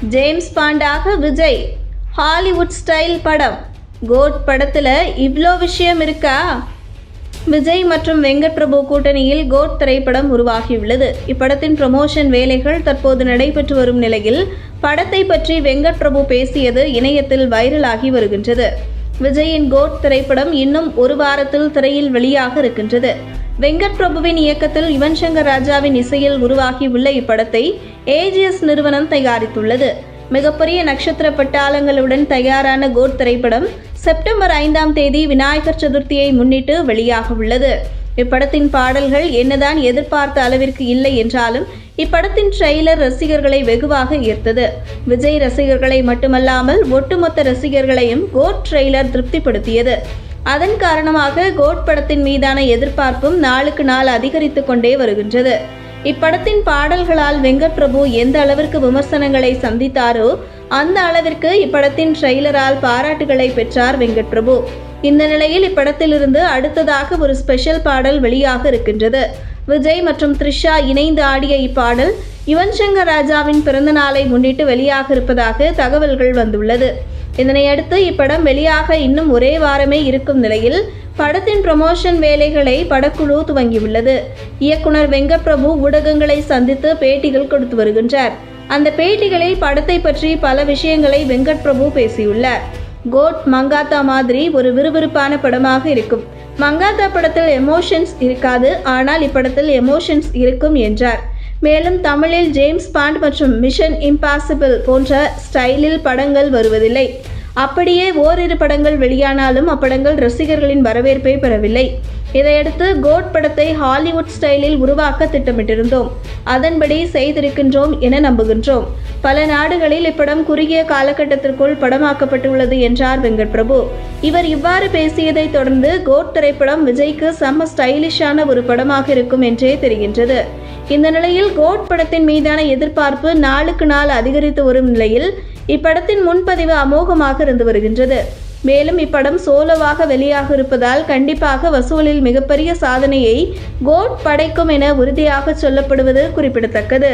James பாண்டாக Vijay, Hollywood style படம். Code படத்தில் இவ்வளோ விஷயம் இருக்கா? விஜய் மற்றும் வெங்கட் பிரபு கூட்டணியில் கோட் திரைப்படம் உருவாகியுள்ளது. இப்படத்தின் ப்ரமோஷன் வேலைகள் தற்போது நடைபெற்று வரும் நிலையில் படத்தை பற்றி வெங்கட் பிரபு பேசியது இணையத்தில் வைரலாகி வருகின்றது. விஜயின் கோட் திரைப்படம் இன்னும் ஒரு வாரத்தில் திரையில் வெளியாக இருக்கின்றது. வெங்கட் பிரபுவின் இயக்கத்தில் யுவன் சங்கர் ராஜாவின் இசையில் உருவாகியுள்ள இப்படத்தை ஏஜிஎஸ் நிறுவனம் தயாரித்துள்ளது. மிகப்பெரிய நட்சத்திர பட்டாளங்களுடன் தயாரான கோட் திரைப்படம் செப்டம்பர் 5ஆம் தேதி விநாயகர் சதுர்த்தியை முன்னிட்டு வெளியாக உள்ளது. இப்படத்தின் பாடல்கள் என்னதான் எதிர்பார்த்த அளவிற்கு இல்லை என்றாலும் இப்படத்தின் ட்ரெய்லர் ரசிகர்களை வெகுவாக ஈர்த்தது. விஜய் ரசிகர்களை மட்டுமல்லாமல் ஒட்டுமொத்த ரசிகர்களையும் கோட் ட்ரெய்லர் திருப்திப்படுத்தியது. அதன் காரணமாக கோட் படத்தின் மீதான எதிர்பார்ப்பும் நாளுக்கு நாள் அதிகரித்து கொண்டே வருகின்றது. இப்படத்தின் பாடல்களால் வெங்கட் பிரபு எந்த அளவிற்கு விமர்சனங்களை சந்தித்தாரோ அந்த அளவிற்கு இப்படத்தின் ட்ரெய்லரால் பாராட்டுகளை பெற்றார் வெங்கட் பிரபு. இந்த நிலையில் இப்படத்திலிருந்து அடுத்ததாக ஒரு ஸ்பெஷல் பாடல் வெளியாக இருக்கின்றது. விஜய் மற்றும் த்ரிஷா இணைந்து ஆடிய இப்பாடல் யுவன் சங்கர் ராஜாவின் பிறந்த நாளை முன்னிட்டு வெளியாக இருப்பதாக தகவல்கள் வந்துள்ளது. இதனையடுத்து இப்படம் வெளியாக இன்னும் ஒரே வாரமே இருக்கும் நிலையில் படத்தின் ப்ரமோஷன் வேலைகளை படக்குழு துவங்கியுள்ளது. இயக்குனர் வெங்கட் பிரபு ஊடகங்களை சந்தித்து பேட்டிகள் கொடுத்து வருகின்றார். அந்த பேட்டிகளில் படத்தை பற்றி பல விஷயங்களை வெங்கட் பிரபு பேசியுள்ளார். கோட் மங்காத்தா மாதிரி ஒரு விறுவிறுப்பான படமாக இருக்கும். மங்காத்தா படத்தில் எமோஷன்ஸ் இருக்காது, ஆனால் இப்படத்தில் எமோஷன்ஸ் இருக்கும் என்றார். மேலும் தமிழில் ஜேம்ஸ் பாண்ட் மற்றும் மிஷன் இம்பாசிபிள் போன்ற ஸ்டைலில் படங்கள் வருவதில்லை. அப்படியே ஓரிரு படங்கள் வெளியானாலும் அப்படங்கள் ரசிகர்களின் வரவேற்பை பெறவில்லை. இதையடுத்து கோட் படத்தை ஹாலிவுட் ஸ்டைலில் உருவாக்க திட்டமிட்டிருந்தோம். அதன்படி செய்திருக்கின்றோம் என நம்புகின்றோம். பல நாடுகளில் இப்படம் குறுகிய காலகட்டத்திற்குள் படமாக்கப்பட்டுள்ளது என்றார் வெங்கட் பிரபு. இவர் இவ்வாறு பேசியதை தொடர்ந்து கோட் திரைப்படம் விஜய்க்கு செம்ம ஸ்டைலிஷான ஒரு படமாக இருக்கும் என்றே தெரிகின்றது. இந்த நிலையில் கோட் படத்தின் மீதான எதிர்பார்ப்பு நாளுக்கு நாள் அதிகரித்து வரும் நிலையில் இப்படத்தின் முன்பதிவு அமோகமாக இருந்து வருகின்றது. மேலும் இப்படம் சோலோவாக வெளியாக இருப்பதால் கண்டிப்பாக வசூலில் மிகப்பெரிய சாதனையை கோட் படைக்கும் என உறுதியாக சொல்லப்படுவது குறிப்பிடத்தக்கது.